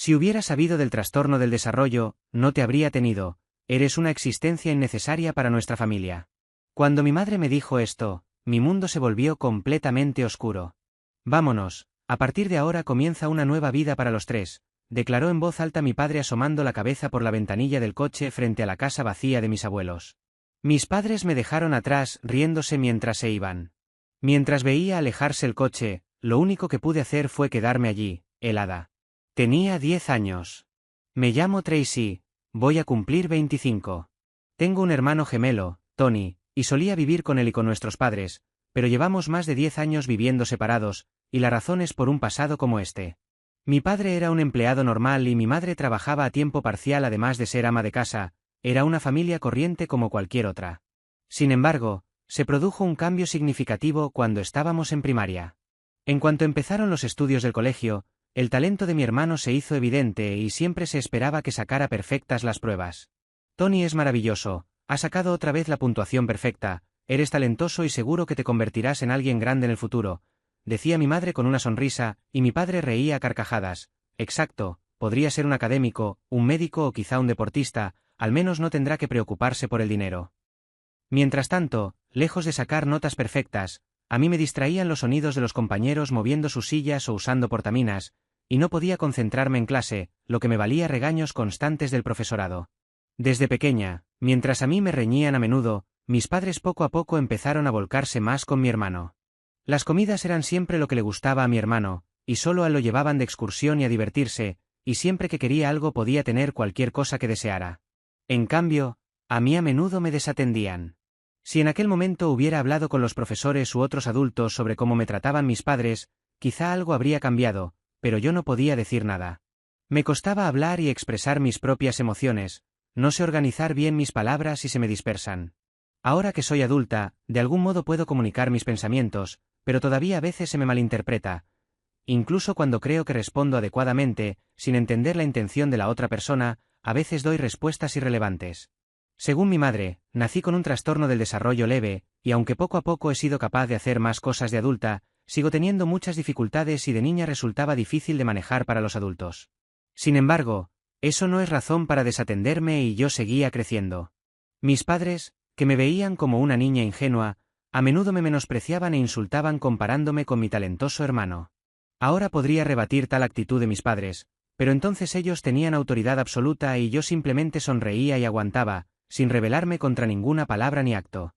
Si hubiera sabido del trastorno del desarrollo, no te habría tenido, eres una existencia innecesaria para nuestra familia. Cuando mi madre me dijo esto, mi mundo se volvió completamente oscuro. Vámonos, a partir de ahora comienza una nueva vida para los tres, declaró en voz alta mi padre asomando la cabeza por la ventanilla del coche frente a la casa vacía de mis abuelos. Mis padres me dejaron atrás, riéndose mientras se iban. Mientras veía alejarse el coche, lo único que pude hacer fue quedarme allí, helada. Tenía 10 años. Me llamo Tracy, voy a cumplir 25. Tengo un hermano gemelo, Tony, y solía vivir con él y con nuestros padres, pero llevamos más de 10 años viviendo separados, y la razón es por un pasado como este. Mi padre era un empleado normal y mi madre trabajaba a tiempo parcial además de ser ama de casa, era una familia corriente como cualquier otra. Sin embargo, se produjo un cambio significativo cuando estábamos en primaria. En cuanto empezaron los estudios del colegio, el talento de mi hermano se hizo evidente y siempre se esperaba que sacara perfectas las pruebas. Tony es maravilloso, ha sacado otra vez la puntuación perfecta, eres talentoso y seguro que te convertirás en alguien grande en el futuro, decía mi madre con una sonrisa, y mi padre reía a carcajadas. Exacto, podría ser un académico, un médico o quizá un deportista, al menos no tendrá que preocuparse por el dinero. Mientras tanto, lejos de sacar notas perfectas, a mí me distraían los sonidos de los compañeros moviendo sus sillas o usando portaminas, y no podía concentrarme en clase, lo que me valía regaños constantes del profesorado. Desde pequeña, mientras a mí me reñían a menudo, mis padres poco a poco empezaron a volcarse más con mi hermano. Las comidas eran siempre lo que le gustaba a mi hermano, y solo a él lo llevaban de excursión y a divertirse, y siempre que quería algo podía tener cualquier cosa que deseara. En cambio, a mí a menudo me desatendían. Si en aquel momento hubiera hablado con los profesores u otros adultos sobre cómo me trataban mis padres, quizá algo habría cambiado, pero yo no podía decir nada. Me costaba hablar y expresar mis propias emociones, no sé organizar bien mis palabras y se me dispersan. Ahora que soy adulta, de algún modo puedo comunicar mis pensamientos, pero todavía a veces se me malinterpreta. Incluso cuando creo que respondo adecuadamente, sin entender la intención de la otra persona, a veces doy respuestas irrelevantes. Según mi madre, nací con un trastorno del desarrollo leve, y aunque poco a poco he sido capaz de hacer más cosas de adulta, sigo teniendo muchas dificultades y de niña resultaba difícil de manejar para los adultos. Sin embargo, eso no es razón para desatenderme y yo seguía creciendo. Mis padres, que me veían como una niña ingenua, a menudo me menospreciaban e insultaban comparándome con mi talentoso hermano. Ahora podría rebatir tal actitud de mis padres, pero entonces ellos tenían autoridad absoluta y yo simplemente sonreía y aguantaba, sin rebelarme contra ninguna palabra ni acto.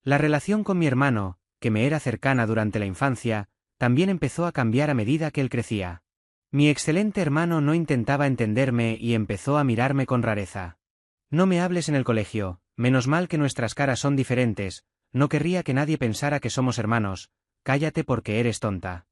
La relación con mi hermano, que me era cercana durante la infancia, también empezó a cambiar a medida que él crecía. Mi excelente hermano no intentaba entenderme y empezó a mirarme con rareza. No me hables en el colegio, menos mal que nuestras caras son diferentes, no querría que nadie pensara que somos hermanos, cállate porque eres tonta.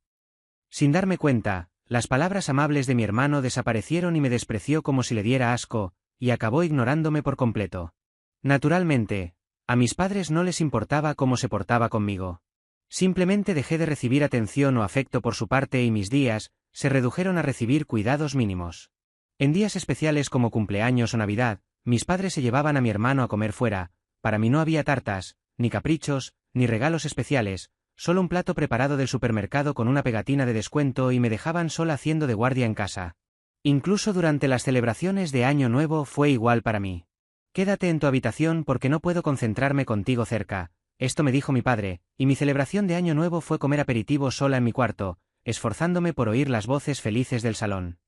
Sin darme cuenta, las palabras amables de mi hermano desaparecieron y me despreció como si le diera asco, y acabó ignorándome por completo. Naturalmente, a mis padres no les importaba cómo se portaba conmigo. Simplemente dejé de recibir atención o afecto por su parte y mis días se redujeron a recibir cuidados mínimos. En días especiales como cumpleaños o Navidad, mis padres se llevaban a mi hermano a comer fuera, para mí no había tartas, ni caprichos, ni regalos especiales, solo un plato preparado del supermercado con una pegatina de descuento y me dejaban sola haciendo de guardia en casa. Incluso durante las celebraciones de Año Nuevo fue igual para mí. Quédate en tu habitación porque no puedo concentrarme contigo cerca, esto me dijo mi padre, y mi celebración de Año Nuevo fue comer aperitivo sola en mi cuarto, esforzándome por oír las voces felices del salón.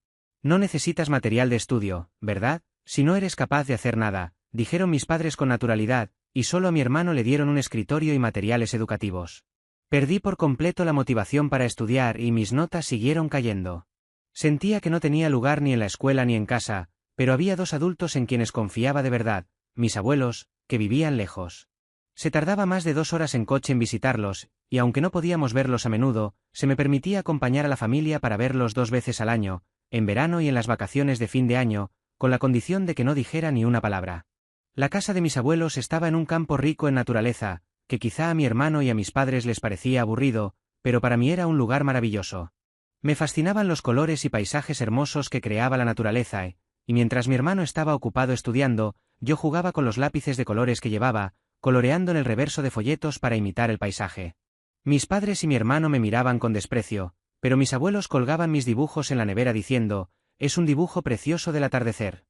No necesitas material de estudio, ¿verdad? Si no eres capaz de hacer nada, dijeron mis padres con naturalidad, y solo a mi hermano le dieron un escritorio y materiales educativos. Perdí por completo la motivación para estudiar y mis notas siguieron cayendo. Sentía que no tenía lugar ni en la escuela ni en casa, pero había dos adultos en quienes confiaba de verdad, mis abuelos, que vivían lejos. Se tardaba más de 2 horas en coche en visitarlos, y aunque no podíamos verlos a menudo, se me permitía acompañar a la familia para verlos 2 veces al año, en verano y en las vacaciones de fin de año, con la condición de que no dijera ni una palabra. La casa de mis abuelos estaba en un campo rico en naturaleza, que quizá a mi hermano y a mis padres les parecía aburrido, pero para mí era un lugar maravilloso. Me fascinaban los colores y paisajes hermosos que creaba la naturaleza, y mientras mi hermano estaba ocupado estudiando, yo jugaba con los lápices de colores que llevaba, coloreando en el reverso de folletos para imitar el paisaje. Mis padres y mi hermano me miraban con desprecio, pero mis abuelos colgaban mis dibujos en la nevera diciendo, es un dibujo precioso del atardecer.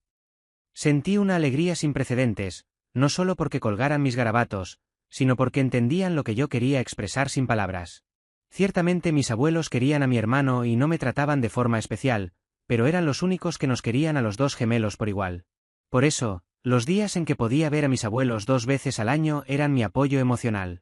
Sentí una alegría sin precedentes, no solo porque colgaran mis garabatos, sino porque entendían lo que yo quería expresar sin palabras. Ciertamente mis abuelos querían a mi hermano y no me trataban de forma especial, pero eran los únicos que nos querían a los dos gemelos por igual. Por eso, los días en que podía ver a mis abuelos 2 veces al año eran mi apoyo emocional.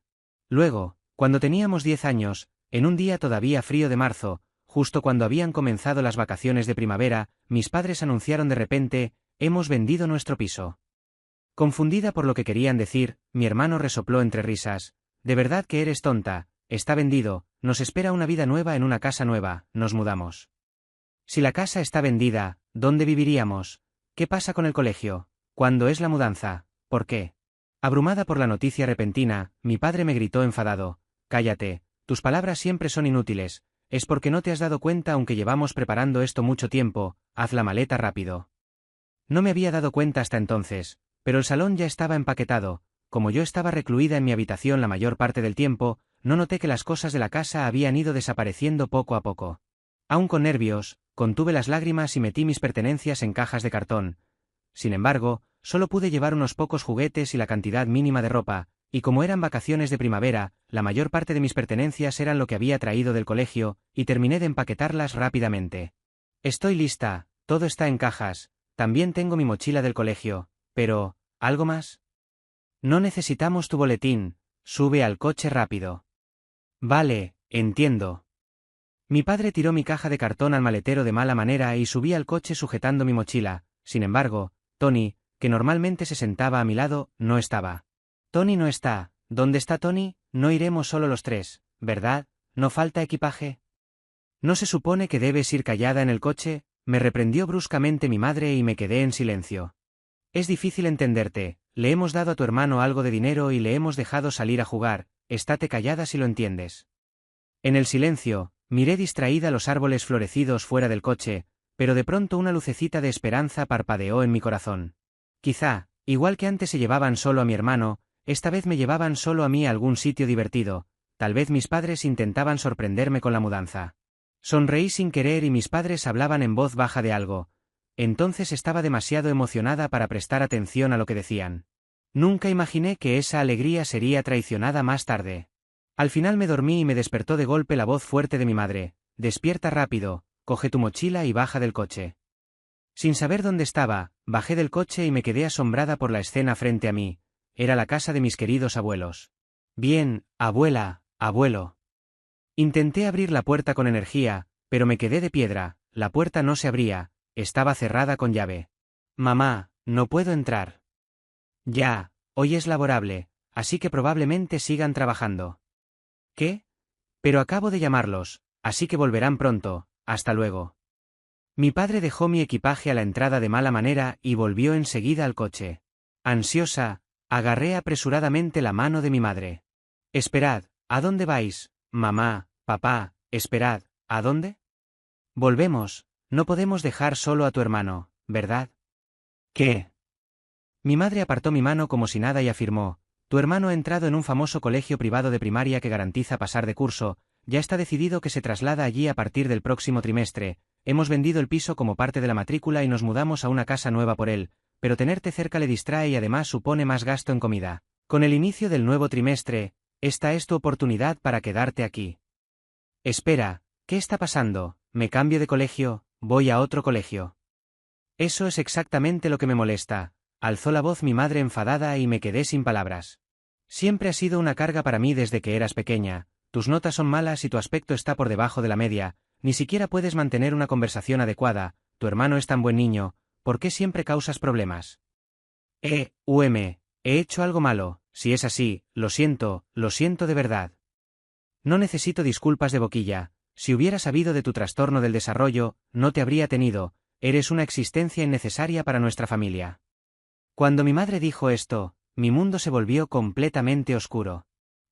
Luego, cuando teníamos 10 años, en un día todavía frío de marzo, justo cuando habían comenzado las vacaciones de primavera, mis padres anunciaron de repente: «Hemos vendido nuestro piso». Confundida por lo que querían decir, mi hermano resopló entre risas: «¿De verdad que eres tonta? Está vendido, nos espera una vida nueva en una casa nueva, nos mudamos». Si la casa está vendida, ¿dónde viviríamos? ¿Qué pasa con el colegio? ¿Cuándo es la mudanza? ¿Por qué? Abrumada por la noticia repentina, mi padre me gritó enfadado: «Cállate, tus palabras siempre son inútiles, es porque no te has dado cuenta aunque llevamos preparando esto mucho tiempo, haz la maleta rápido». No me había dado cuenta hasta entonces, pero el salón ya estaba empaquetado. Como yo estaba recluida en mi habitación la mayor parte del tiempo, no noté que las cosas de la casa habían ido desapareciendo poco a poco. Aún con nervios, contuve las lágrimas y metí mis pertenencias en cajas de cartón. Sin embargo, solo pude llevar unos pocos juguetes y la cantidad mínima de ropa, y como eran vacaciones de primavera, la mayor parte de mis pertenencias eran lo que había traído del colegio, y terminé de empaquetarlas rápidamente. Estoy lista, todo está en cajas, también tengo mi mochila del colegio, pero, ¿algo más? No necesitamos tu boletín, sube al coche rápido. Vale, entiendo. Mi padre tiró mi caja de cartón al maletero de mala manera y subí al coche sujetando mi mochila. Sin embargo, Tony, que normalmente se sentaba a mi lado, no estaba. Tony no está. ¿Dónde está Tony? No iremos solo los 3, ¿verdad? ¿No falta equipaje? ¿No se supone que debes ir callada en el coche? Me reprendió bruscamente mi madre y me quedé en silencio. Es difícil entenderte, le hemos dado a tu hermano algo de dinero y le hemos dejado salir a jugar, estate callada si lo entiendes. En el silencio, miré distraída los árboles florecidos fuera del coche, pero de pronto una lucecita de esperanza parpadeó en mi corazón. Quizá, igual que antes se llevaban solo a mi hermano, esta vez me llevaban solo a mí a algún sitio divertido, tal vez mis padres intentaban sorprenderme con la mudanza. Sonreí sin querer y mis padres hablaban en voz baja de algo. Entonces estaba demasiado emocionada para prestar atención a lo que decían. Nunca imaginé que esa alegría sería traicionada más tarde. Al final me dormí y me despertó de golpe la voz fuerte de mi madre: «Despierta rápido, coge tu mochila y baja del coche». Sin saber dónde estaba, bajé del coche y me quedé asombrada por la escena frente a mí. Era la casa de mis queridos abuelos. «Bien, abuela, abuelo». Intenté abrir la puerta con energía, pero me quedé de piedra, la puerta no se abría, estaba cerrada con llave. «Mamá, no puedo entrar». «Ya, hoy es laborable, así que probablemente sigan trabajando». «¿Qué? Pero acabo de llamarlos, así que volverán pronto, hasta luego». Mi padre dejó mi equipaje a la entrada de mala manera y volvió enseguida al coche. Ansiosa, agarré apresuradamente la mano de mi madre. «Esperad, ¿a dónde vais, mamá, papá? Esperad, ¿a dónde?» «Volvemos, no podemos dejar solo a tu hermano, ¿verdad?» «¿Qué?» Mi madre apartó mi mano como si nada y afirmó: «Tu hermano ha entrado en un famoso colegio privado de primaria que garantiza pasar de curso, ya está decidido que se traslada allí a partir del próximo trimestre, hemos vendido el piso como parte de la matrícula y nos mudamos a una casa nueva por él, pero tenerte cerca le distrae y además supone más gasto en comida. Con el inicio del nuevo trimestre, esta es tu oportunidad para quedarte aquí». «Espera, ¿qué está pasando? ¿Me cambio de colegio? ¿Voy a otro colegio?» «Eso es exactamente lo que me molesta», alzó la voz mi madre enfadada y me quedé sin palabras. «Siempre has sido una carga para mí desde que eras pequeña, tus notas son malas y tu aspecto está por debajo de la media, ni siquiera puedes mantener una conversación adecuada, tu hermano es tan buen niño, ¿por qué siempre causas problemas?» He hecho algo malo, si es así, lo siento de verdad». «No necesito disculpas de boquilla, si hubiera sabido de tu trastorno del desarrollo, no te habría tenido, eres una existencia innecesaria para nuestra familia». Cuando mi madre dijo esto, mi mundo se volvió completamente oscuro.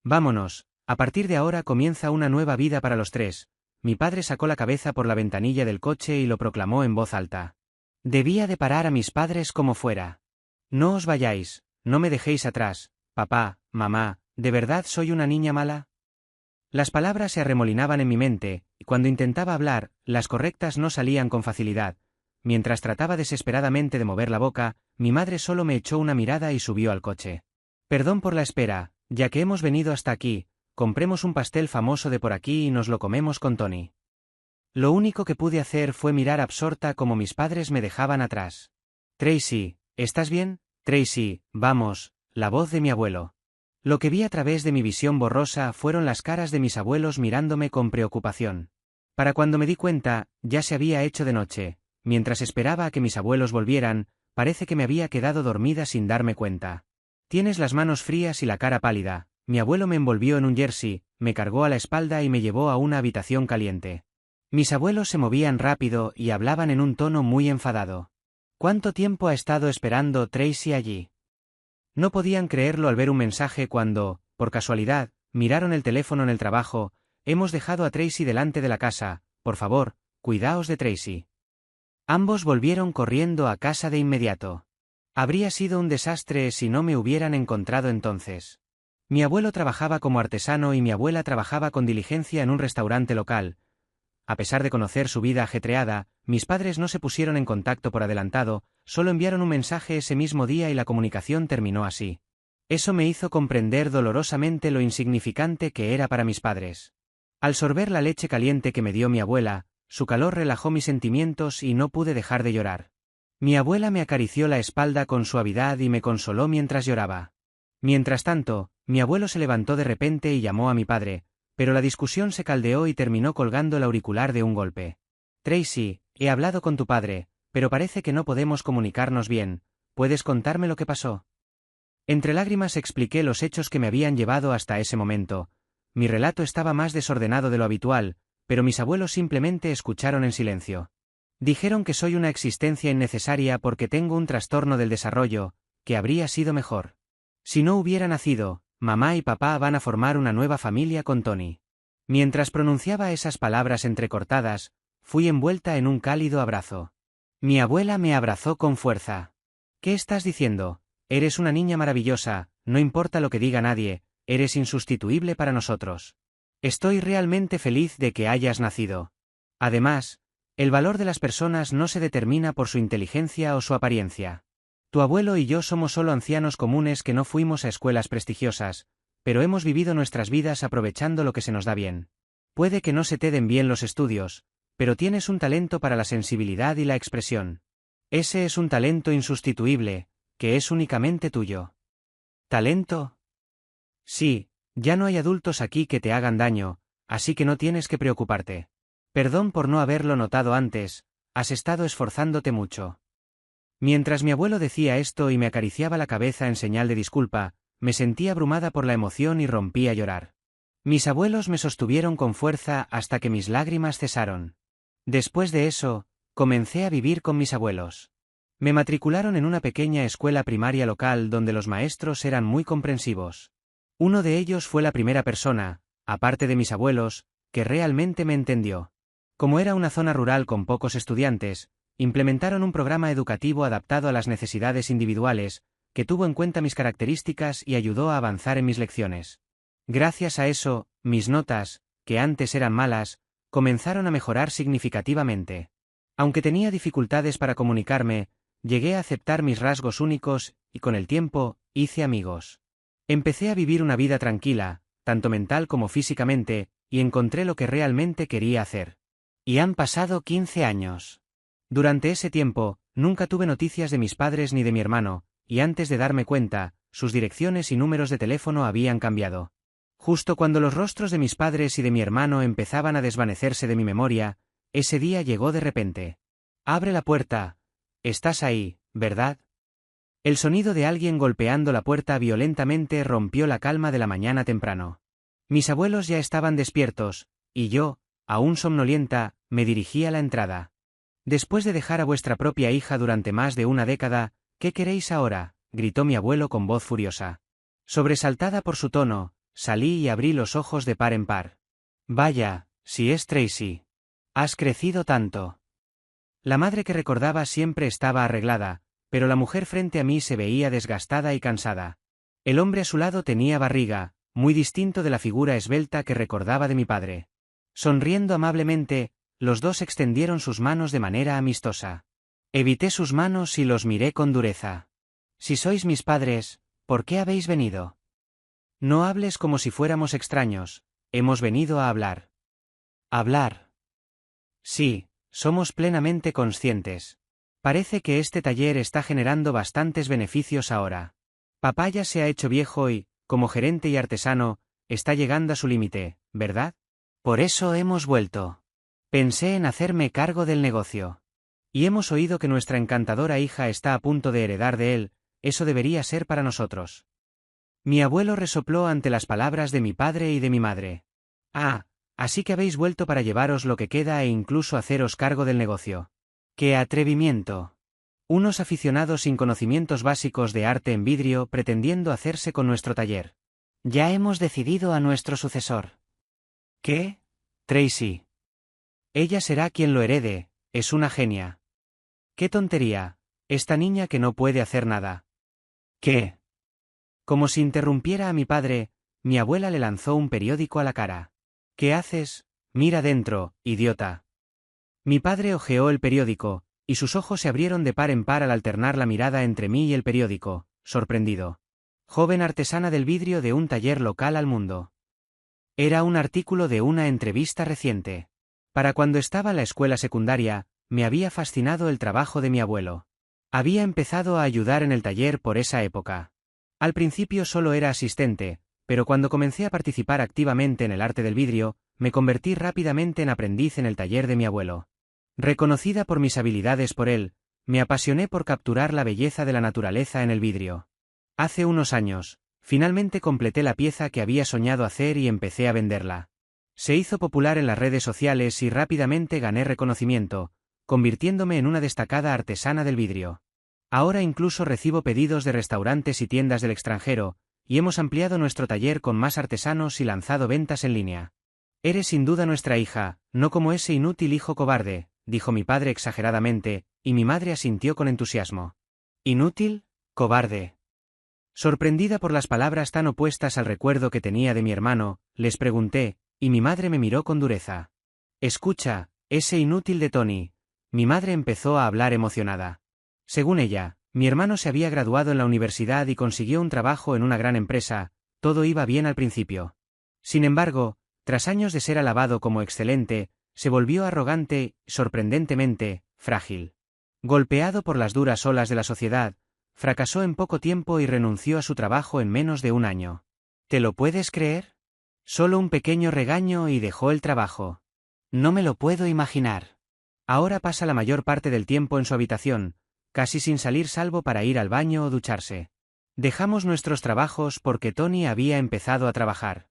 «Vámonos, a partir de ahora comienza una nueva vida para los 3, mi padre sacó la cabeza por la ventanilla del coche y lo proclamó en voz alta. Debía de parar a mis padres como fuera. «No os vayáis, no me dejéis atrás, papá, mamá, ¿de verdad soy una niña mala?» Las palabras se arremolinaban en mi mente, y cuando intentaba hablar, las correctas no salían con facilidad. mientras trataba desesperadamente de mover la boca, mi madre solo me echó una mirada y subió al coche. Perdón por la espera, ya que hemos venido hasta aquí, compremos un pastel famoso de por aquí y nos lo comemos con Tony. Lo único que pude hacer fue mirar absorta como mis padres me dejaban atrás. Tracy, ¿estás bien? Tracy, vamos, la voz de mi abuelo. Lo que vi a través de mi visión borrosa fueron las caras de mis abuelos mirándome con preocupación. Para cuando me di cuenta, ya se había hecho de noche. Mientras esperaba a que mis abuelos volvieran, parece que me había quedado dormida sin darme cuenta. Tienes las manos frías y la cara pálida. Mi abuelo me envolvió en un jersey, me cargó a la espalda y me llevó a una habitación caliente. Mis abuelos se movían rápido y hablaban en un tono muy enfadado. ¿Cuánto tiempo ha estado esperando Tracy allí? No podían creerlo al ver un mensaje cuando, por casualidad, miraron el teléfono en el trabajo. Hemos dejado a Tracy delante de la casa, por favor, cuidaos de Tracy. Ambos volvieron corriendo a casa de inmediato. Habría sido un desastre si no me hubieran encontrado entonces. Mi abuelo trabajaba como artesano y mi abuela trabajaba con diligencia en un restaurante local. A pesar de conocer su vida ajetreada, mis padres no se pusieron en contacto por adelantado, solo enviaron un mensaje ese mismo día y la comunicación terminó así. Eso me hizo comprender dolorosamente lo insignificante que era para mis padres. Al sorber la leche caliente que me dio mi abuela, su calor relajó mis sentimientos y no pude dejar de llorar. Mi abuela me acarició la espalda con suavidad y me consoló mientras lloraba. Mientras tanto, mi abuelo se levantó de repente y llamó a mi padre, pero la discusión se caldeó y terminó colgando el auricular de un golpe. Tracy, he hablado con tu padre, pero parece que no podemos comunicarnos bien. ¿Puedes contarme lo que pasó? Entre lágrimas expliqué los hechos que me habían llevado hasta ese momento. Mi relato estaba más desordenado de lo habitual, pero mis abuelos simplemente escucharon en silencio. Dijeron que soy una existencia innecesaria porque tengo un trastorno del desarrollo, que habría sido mejor. Si no hubiera nacido, mamá y papá van a formar una nueva familia con Tony. Mientras pronunciaba esas palabras entrecortadas, fui envuelta en un cálido abrazo. Mi abuela me abrazó con fuerza. ¿Qué estás diciendo? Eres una niña maravillosa, no importa lo que diga nadie, eres insustituible para nosotros. Estoy realmente feliz de que hayas nacido. Además, el valor de las personas no se determina por su inteligencia o su apariencia. Tu abuelo y yo somos solo ancianos comunes que no fuimos a escuelas prestigiosas, pero hemos vivido nuestras vidas aprovechando lo que se nos da bien. Puede que no se te den bien los estudios, pero tienes un talento para la sensibilidad y la expresión. Ese es un talento insustituible, que es únicamente tuyo. ¿Talento? Sí, ya no hay adultos aquí que te hagan daño, así que no tienes que preocuparte. Perdón por no haberlo notado antes, has estado esforzándote mucho. Mientras mi abuelo decía esto y me acariciaba la cabeza en señal de disculpa, me sentí abrumada por la emoción y rompí a llorar. Mis abuelos me sostuvieron con fuerza hasta que mis lágrimas cesaron. Después de eso, comencé a vivir con mis abuelos. Me matricularon en una pequeña escuela primaria local donde los maestros eran muy comprensivos. Uno de ellos fue la primera persona, aparte de mis abuelos, que realmente me entendió. Como era una zona rural con pocos estudiantes, implementaron un programa educativo adaptado a las necesidades individuales, que tuvo en cuenta mis características y ayudó a avanzar en mis lecciones. Gracias a eso, mis notas, que antes eran malas, comenzaron a mejorar significativamente. Aunque tenía dificultades para comunicarme, llegué a aceptar mis rasgos únicos y con el tiempo, hice amigos. Empecé a vivir una vida tranquila, tanto mental como físicamente, y encontré lo que realmente quería hacer. Y han pasado 15 años. Durante ese tiempo, nunca tuve noticias de mis padres ni de mi hermano, y antes de darme cuenta, sus direcciones y números de teléfono habían cambiado. Justo cuando los rostros de mis padres y de mi hermano empezaban a desvanecerse de mi memoria, ese día llegó de repente. Abre la puerta. Estás ahí, ¿verdad? El sonido de alguien golpeando la puerta violentamente rompió la calma de la mañana temprano. Mis abuelos ya estaban despiertos, y yo, aún somnolienta, me dirigí a la entrada. Después de dejar a vuestra propia hija durante más de una década, ¿qué queréis ahora?, gritó mi abuelo con voz furiosa. Sobresaltada por su tono, salí y abrí los ojos de par en par. Vaya, si es Tracy. Has crecido tanto. La madre que recordaba siempre estaba arreglada, pero la mujer frente a mí se veía desgastada y cansada. El hombre a su lado tenía barriga, muy distinto de la figura esbelta que recordaba de mi padre. Sonriendo amablemente, los dos extendieron sus manos de manera amistosa. Evité sus manos y los miré con dureza. Si sois mis padres, ¿por qué habéis venido? No hables como si fuéramos extraños, hemos venido a hablar. ¿Hablar? Sí, somos plenamente conscientes. Parece que este taller está generando bastantes beneficios ahora. Papá ya se ha hecho viejo y, como gerente y artesano, está llegando a su límite, ¿verdad? Por eso hemos vuelto. Pensé en hacerme cargo del negocio. Y hemos oído que nuestra encantadora hija está a punto de heredar de él, eso debería ser para nosotros. Mi abuelo resopló ante las palabras de mi padre y de mi madre. Ah, así que habéis vuelto para llevaros lo que queda e incluso haceros cargo del negocio. ¡Qué atrevimiento! Unos aficionados sin conocimientos básicos de arte en vidrio pretendiendo hacerse con nuestro taller. Ya hemos decidido a nuestro sucesor. ¿Qué? Tracy. Ella será quien lo herede, es una genia. ¡Qué tontería! Esta niña que no puede hacer nada. ¿Qué? Como si interrumpiera a mi padre, mi abuela le lanzó un periódico a la cara. ¿Qué haces? Mira dentro, idiota. Mi padre hojeó el periódico, y sus ojos se abrieron de par en par al alternar la mirada entre mí y el periódico, sorprendido. Joven artesana del vidrio de un taller local al mundo. Era un artículo de una entrevista reciente. Para cuando estaba en la escuela secundaria, me había fascinado el trabajo de mi abuelo. Había empezado a ayudar en el taller por esa época. Al principio solo era asistente, pero cuando comencé a participar activamente en el arte del vidrio, me convertí rápidamente en aprendiz en el taller de mi abuelo. Reconocida por mis habilidades por él, me apasioné por capturar la belleza de la naturaleza en el vidrio. Hace unos años, finalmente completé la pieza que había soñado hacer y empecé a venderla. Se hizo popular en las redes sociales y rápidamente gané reconocimiento, convirtiéndome en una destacada artesana del vidrio. Ahora incluso recibo pedidos de restaurantes y tiendas del extranjero, y hemos ampliado nuestro taller con más artesanos y lanzado ventas en línea. Eres sin duda nuestra hija, no como ese inútil hijo cobarde, dijo mi padre exageradamente, y mi madre asintió con entusiasmo. ¿Inútil? ¿Cobarde? Sorprendida por las palabras tan opuestas al recuerdo que tenía de mi hermano, les pregunté, y mi madre me miró con dureza. Escucha, ese inútil de Tony. Mi madre empezó a hablar emocionada. Según ella, mi hermano se había graduado en la universidad y consiguió un trabajo en una gran empresa, todo iba bien al principio. Sin embargo, tras años de ser alabado como excelente, se volvió arrogante, sorprendentemente, frágil. Golpeado por las duras olas de la sociedad, fracasó en poco tiempo y renunció a su trabajo en menos de un año. ¿Te lo puedes creer? Solo un pequeño regaño y dejó el trabajo. No me lo puedo imaginar. Ahora pasa la mayor parte del tiempo en su habitación, casi sin salir salvo para ir al baño o ducharse. Dejamos nuestros trabajos porque Tony había empezado a trabajar.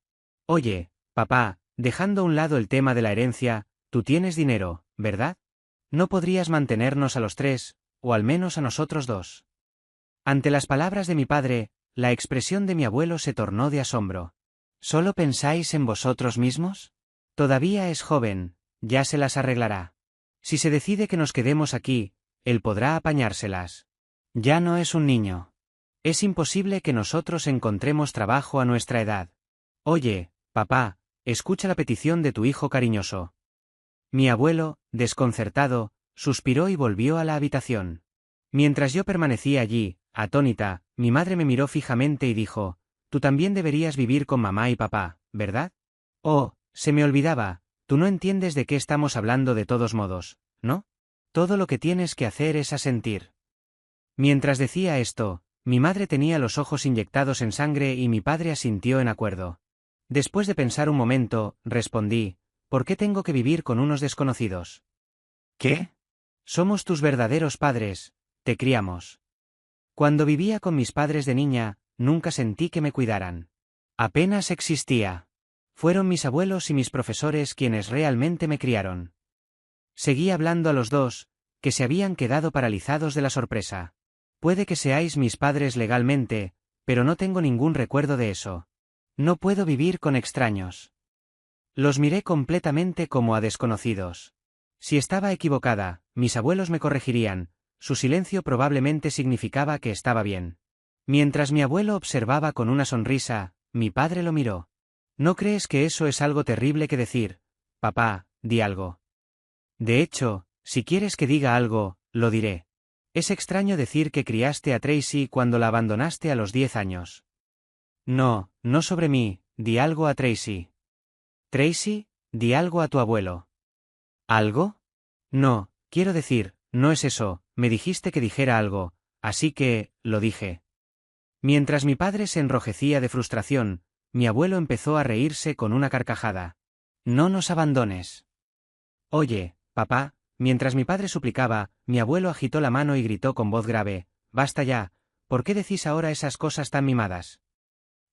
Oye, papá, dejando a un lado el tema de la herencia, tú tienes dinero, ¿verdad? ¿No podrías mantenernos a los tres, o al menos a nosotros dos? Ante las palabras de mi padre, la expresión de mi abuelo se tornó de asombro. ¿Solo pensáis en vosotros mismos? Todavía es joven, ya se las arreglará. Si se decide que nos quedemos aquí, él podrá apañárselas. Ya no es un niño. Es imposible que nosotros encontremos trabajo a nuestra edad. Oye, papá, escucha la petición de tu hijo cariñoso. Mi abuelo, desconcertado, suspiró y volvió a la habitación. Mientras yo permanecía allí, atónita, mi madre me miró fijamente y dijo, tú también deberías vivir con mamá y papá, ¿verdad? Oh, se me olvidaba, tú no entiendes de qué estamos hablando de todos modos, ¿no? Todo lo que tienes que hacer es asentir. Mientras decía esto, mi madre tenía los ojos inyectados en sangre y mi padre asintió en acuerdo. Después de pensar un momento, respondí, ¿por qué tengo que vivir con unos desconocidos? ¿Qué? Somos tus verdaderos padres, te criamos. Cuando vivía con mis padres de niña, nunca sentí que me cuidaran. Apenas existía. Fueron mis abuelos y mis profesores quienes realmente me criaron. Seguí hablando a los dos, que se habían quedado paralizados de la sorpresa. Puede que seáis mis padres legalmente, pero no tengo ningún recuerdo de eso. No puedo vivir con extraños. Los miré completamente como a desconocidos. Si estaba equivocada, mis abuelos me corregirían, su silencio probablemente significaba que estaba bien. Mientras mi abuelo observaba con una sonrisa, mi padre lo miró. ¿No crees que eso es algo terrible que decir? Papá, di algo. De hecho, si quieres que diga algo, lo diré. Es extraño decir que criaste a Tracy cuando la abandonaste a los 10 años. No, no sobre mí, di algo a Tracy. Tracy, di algo a tu abuelo. ¿Algo? No, quiero decir, no es eso, me dijiste que dijera algo, así que, lo dije. Mientras mi padre se enrojecía de frustración, mi abuelo empezó a reírse con una carcajada. No nos abandones. Oye, papá, mientras mi padre suplicaba, mi abuelo agitó la mano y gritó con voz grave, basta ya, ¿por qué decís ahora esas cosas tan mimadas?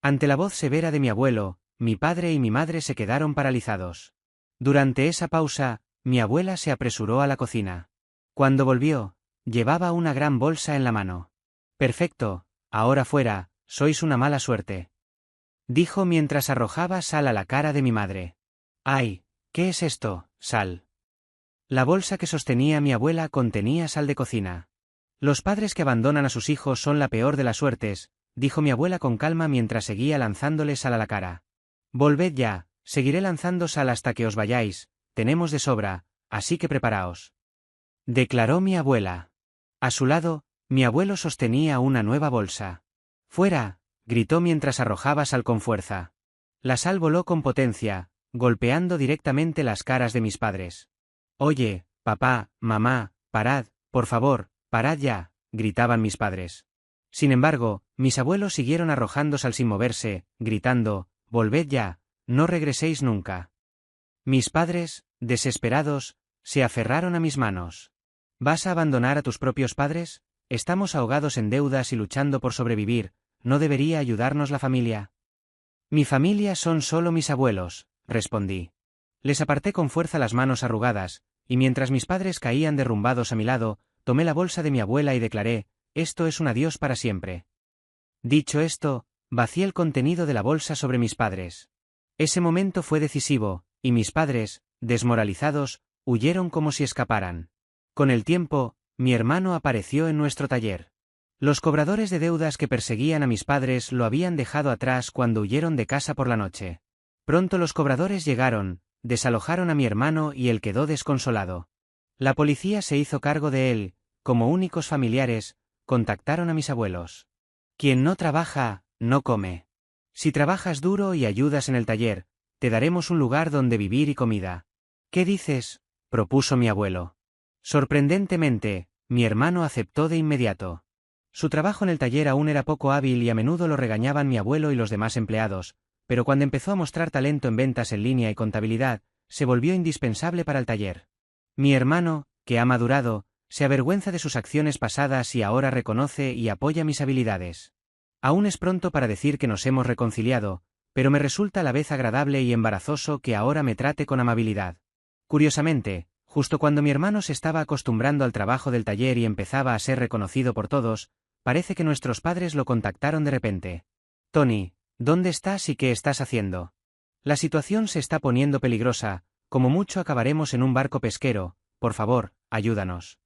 Ante la voz severa de mi abuelo, mi padre y mi madre se quedaron paralizados. Durante esa pausa, mi abuela se apresuró a la cocina. Cuando volvió, llevaba una gran bolsa en la mano. Perfecto, ahora fuera, sois una mala suerte. Dijo mientras arrojaba sal a la cara de mi madre. ¡Ay! ¿Qué es esto, sal? La bolsa que sostenía mi abuela contenía sal de cocina. Los padres que abandonan a sus hijos son la peor de las suertes, dijo mi abuela con calma mientras seguía lanzándole sal a la cara. Volved ya, seguiré lanzando sal hasta que os vayáis, tenemos de sobra, así que preparaos. Declaró mi abuela. A su lado, mi abuelo sostenía una nueva bolsa. ¡Fuera! Gritó mientras arrojaba sal con fuerza. La sal voló con potencia, golpeando directamente las caras de mis padres. Oye, papá, mamá, parad, por favor, parad ya, gritaban mis padres. Sin embargo, mis abuelos siguieron arrojando sal sin moverse, gritando, volved ya, no regreséis nunca. Mis padres, desesperados, se aferraron a mis manos. ¿Vas a abandonar a tus propios padres? Estamos ahogados en deudas y luchando por sobrevivir, ¿no debería ayudarnos la familia? Mi familia son solo mis abuelos, respondí. Les aparté con fuerza las manos arrugadas, y mientras mis padres caían derrumbados a mi lado, tomé la bolsa de mi abuela y declaré, esto es un adiós para siempre. Dicho esto, vacié el contenido de la bolsa sobre mis padres. Ese momento fue decisivo, y mis padres, desmoralizados, huyeron como si escaparan. Con el tiempo, mi hermano apareció en nuestro taller. Los cobradores de deudas que perseguían a mis padres lo habían dejado atrás cuando huyeron de casa por la noche. Pronto los cobradores llegaron, desalojaron a mi hermano y él quedó desconsolado. La policía se hizo cargo de él, como únicos familiares, contactaron a mis abuelos. Quien no trabaja, no come. Si trabajas duro y ayudas en el taller, te daremos un lugar donde vivir y comida. ¿Qué dices?, propuso mi abuelo. Sorprendentemente, mi hermano aceptó de inmediato. Su trabajo en el taller aún era poco hábil y a menudo lo regañaban mi abuelo y los demás empleados, pero cuando empezó a mostrar talento en ventas en línea y contabilidad, se volvió indispensable para el taller. Mi hermano, que ha madurado, se avergüenza de sus acciones pasadas y ahora reconoce y apoya mis habilidades. Aún es pronto para decir que nos hemos reconciliado, pero me resulta a la vez agradable y embarazoso que ahora me trate con amabilidad. Curiosamente, justo cuando mi hermano se estaba acostumbrando al trabajo del taller y empezaba a ser reconocido por todos, parece que nuestros padres lo contactaron de repente. Tony, ¿dónde estás y qué estás haciendo? La situación se está poniendo peligrosa, como mucho acabaremos en un barco pesquero, por favor, ayúdanos.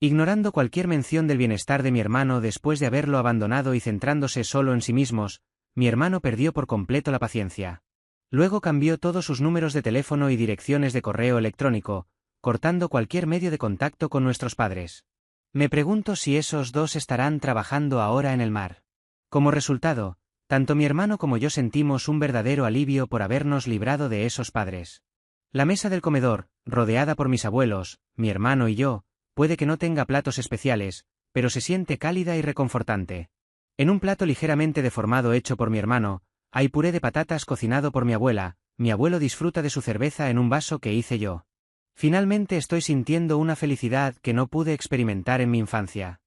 Ignorando cualquier mención del bienestar de mi hermano después de haberlo abandonado y centrándose solo en sí mismos, mi hermano perdió por completo la paciencia. Luego cambió todos sus números de teléfono y direcciones de correo electrónico, cortando cualquier medio de contacto con nuestros padres. Me pregunto si esos dos estarán trabajando ahora en el mar. Como resultado, tanto mi hermano como yo sentimos un verdadero alivio por habernos librado de esos padres. La mesa del comedor, rodeada por mis abuelos, mi hermano y yo, puede que no tenga platos especiales, pero se siente cálida y reconfortante. En un plato ligeramente deformado hecho por mi hermano, hay puré de patatas cocinado por mi abuela, mi abuelo disfruta de su cerveza en un vaso que hice yo. Finalmente estoy sintiendo una felicidad que no pude experimentar en mi infancia.